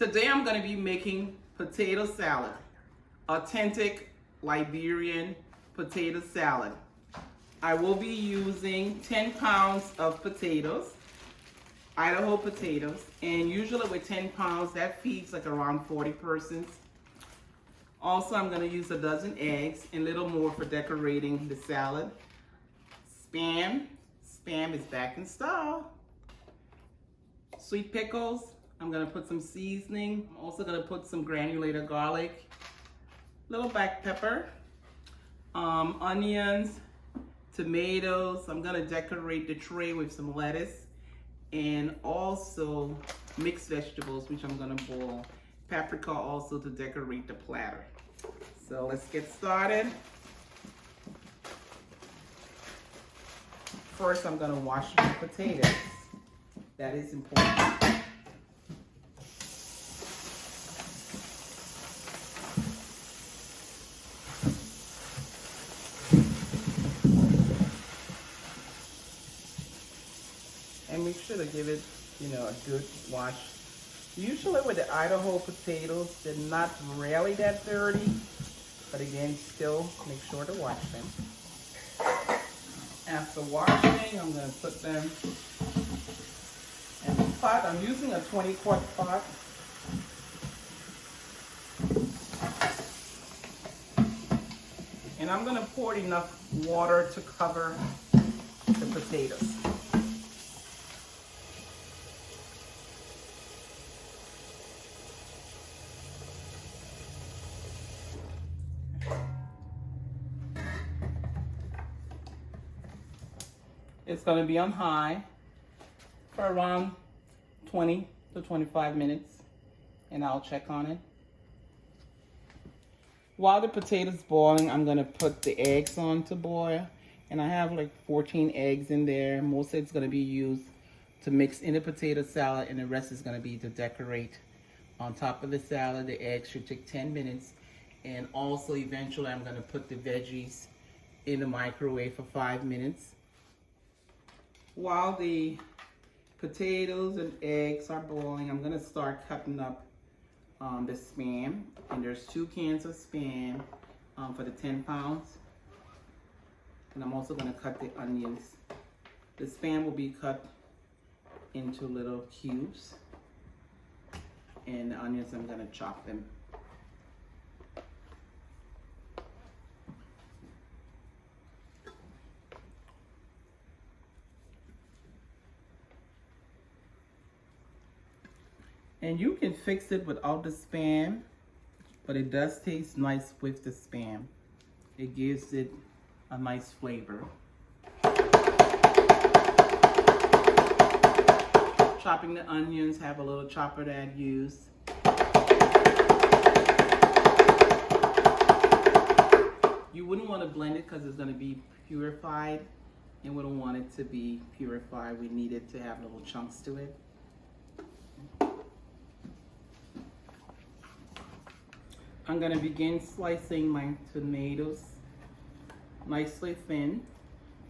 Today I'm going to be making potato salad, authentic Liberian potato salad. I will be using 10 pounds of potatoes, Idaho potatoes, and usually with 10 pounds that feeds like around 40 persons. Also, I'm going to use a dozen eggs and a little more for decorating the salad. Spam is back in style. Sweet pickles. I'm gonna put some seasoning. I'm also gonna put some granulated garlic, little black pepper, onions, tomatoes. I'm gonna decorate the tray with some lettuce and also mixed vegetables, which I'm gonna boil. Paprika also to decorate the platter. So let's get started. First, I'm gonna wash my potatoes. That is important. And make sure to give it, a good wash. Usually with the Idaho potatoes, they're not really that dirty, but again, still make sure to wash them. After washing, I'm going to put them in the pot. I'm using a 20-quart pot. And I'm going to pour enough water to cover the potatoes. It's going to be on high for around 20 to 25 minutes, and I'll check on it. While the potatoes boiling, I'm going to put the eggs on to boil, and I have like 14 eggs in there. Most of it's going to be used to mix in the potato salad, and the rest is going to be to decorate on top of the salad. The eggs should take 10 minutes, and also eventually I'm going to put the veggies in the microwave for 5 minutes. While the potatoes and eggs are boiling, I'm going to start cutting up the Spam. And there's 2 cans of Spam for the 10 pounds. And I'm also going to cut the onions. The Spam will be cut into little cubes. And the onions, I'm going to chop them. And you can fix it without the Spam, but it does taste nice with the Spam. It gives it a nice flavor. Chopping the onions, have a little chopper that I use. You wouldn't want to blend it because it's going to be purified, and we don't want it to be purified. We need it to have little chunks to it. I'm going to begin slicing my tomatoes nicely thin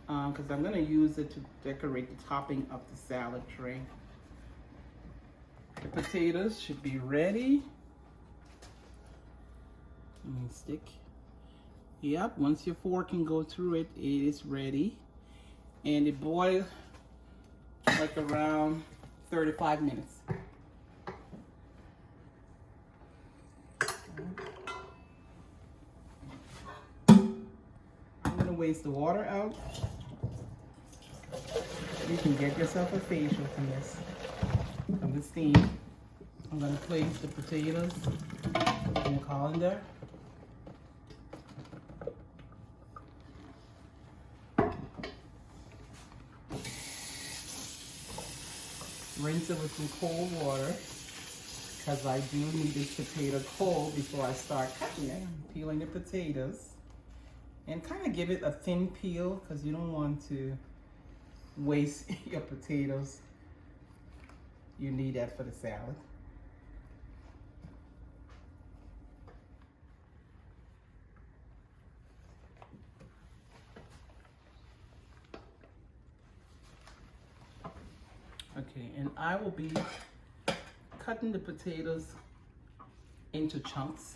because I'm going to use it to decorate the topping of the salad tray. The potatoes should be ready. Let me stick. Yep, once your fork can go through it, it is ready. And it boils like around 35 minutes. Waste the water out. You can get yourself a facial from this, from the steam. I'm going to place the potatoes in the colander. Rinse it with some cold water because I do need this potato cold before I start cutting it. I'm peeling the potatoes. And kind of give it a thin peel because you don't want to waste your potatoes. You need that for the salad. Okay, and I will be cutting the potatoes into chunks.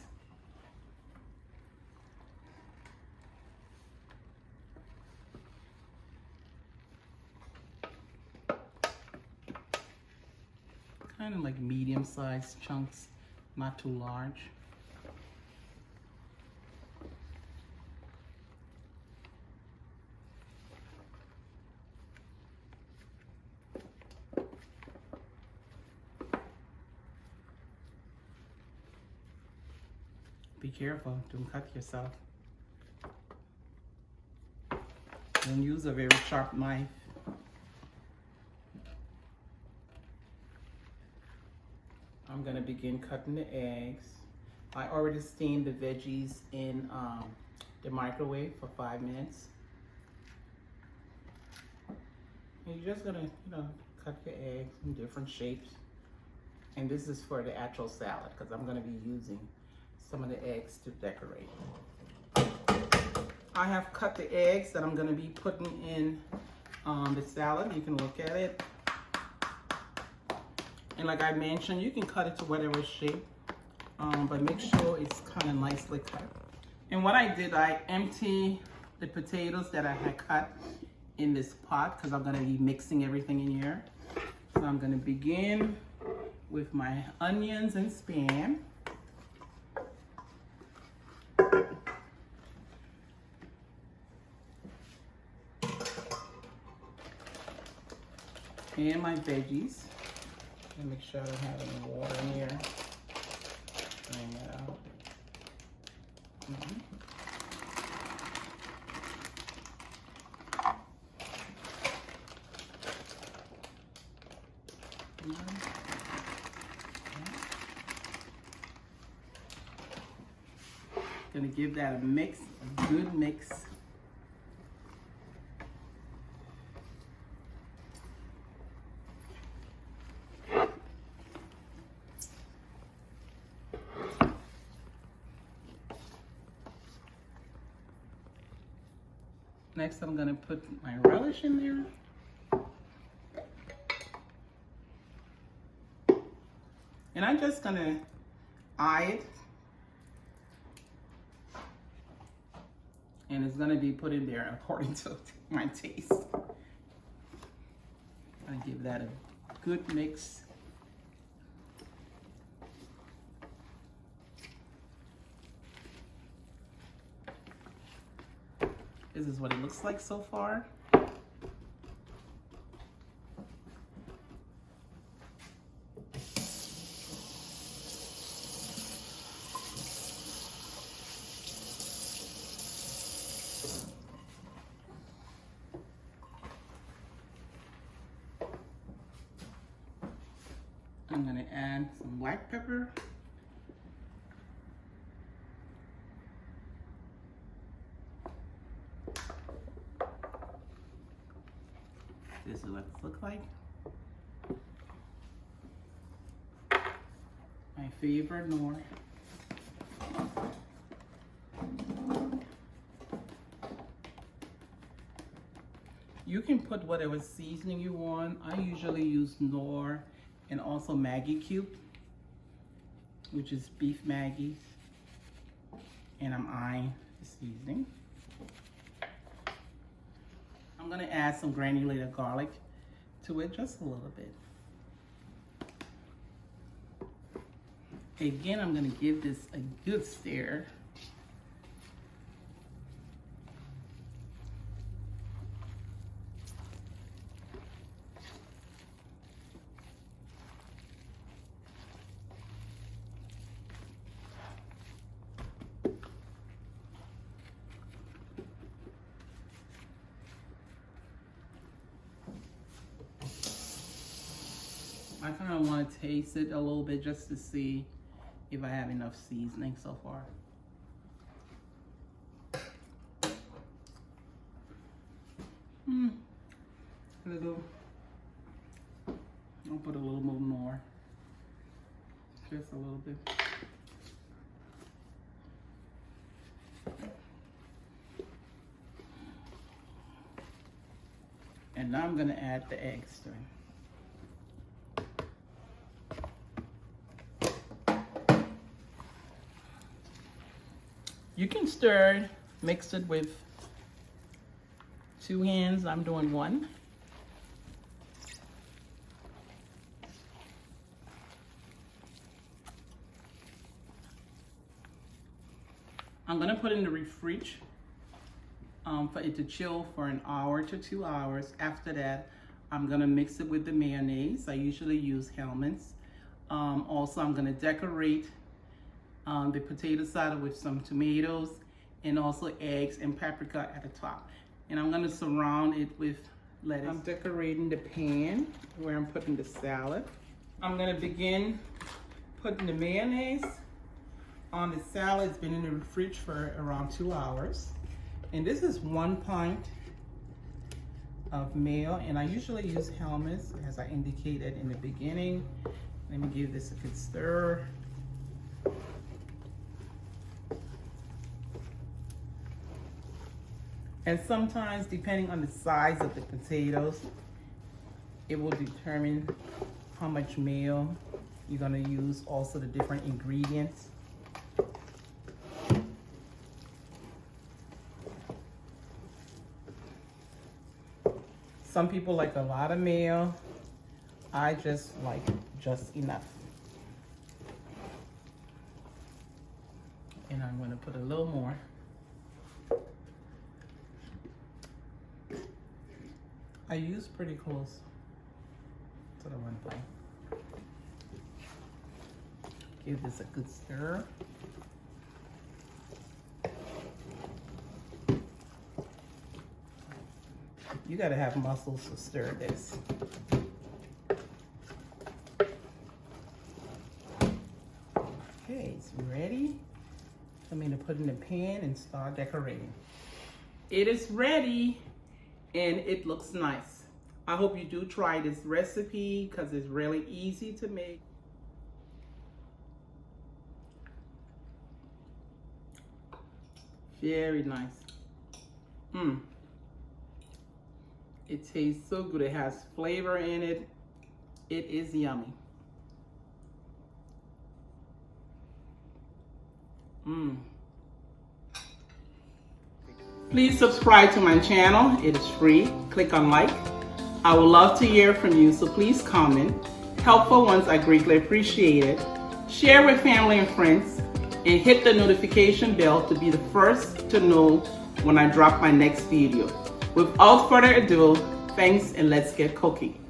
Kind of like medium-sized chunks, not too large. Be careful, don't cut yourself. Don't use a very sharp knife. I'm gonna begin cutting the eggs. I already steamed the veggies in the microwave for 5 minutes. And you're just gonna, cut your eggs in different shapes. And this is for the actual salad because I'm gonna be using some of the eggs to decorate. I have cut the eggs that I'm gonna be putting in the salad. You can look at it. And like I mentioned, you can cut it to whatever shape, but make sure it's kind of nicely cut. And what I did, I emptied the potatoes that I had cut in this pot because I'm gonna be mixing everything in here. So I'm gonna begin with my onions and Spam. And my veggies. And make sure I don't have any water in here. Bring it out. Gonna give that a mix, a good mix. Next, I'm gonna put my relish in there. And I'm just gonna eye it. And it's gonna be put in there according to my taste. I give that a good mix. This is what it looks like so far. I'm gonna add some black pepper. This is what it looks like. My favorite Nor. You can put whatever seasoning you want. I usually use Nor and also Maggi cube, which is beef Maggi. And I'm eyeing the seasoning. I'm gonna add some granulated garlic to it, just a little bit. Again, I'm gonna give this a good stir. I kind of want to taste it a little bit just to see if I have enough seasoning so far. I'll put a little more. Just a little bit. And now I'm going to add the eggs to it. You can stir, mix it with 2 hands. I'm doing 1. I'm gonna put it in the fridge for it to chill for an hour to 2 hours. After that, I'm gonna mix it with the mayonnaise. I usually use Hellmann's. Also, I'm gonna decorate the potato salad with some tomatoes and also eggs and paprika at the top. And I'm gonna surround it with lettuce. I'm decorating the pan where I'm putting the salad. I'm gonna begin putting the mayonnaise on the salad. It's been in the fridge for around 2 hours. And this is 1 pint of mayo, and I usually use Hellmann's as I indicated in the beginning. Let me give this a good stir. And sometimes, depending on the size of the potatoes, it will determine how much mayo you're gonna use, also the different ingredients. Some people like a lot of mayo. I just like just enough. And I'm gonna put a little more. I use pretty close to the 1 pint. Give this a good stir. You gotta have muscles to stir this. Okay, it's ready. I'm gonna put it in the pan and start decorating. It is ready and it looks nice. I hope you do try this recipe because it's really easy to make. Very nice. It tastes so good. It has flavor in it. It is yummy. Please subscribe to my channel. It is free. Click on like. I would love to hear from you, so please comment. Helpful ones I greatly appreciate it. Share with family and friends, and hit the notification bell to be the first to know when I drop my next video. Without further ado, thanks and let's get cooking.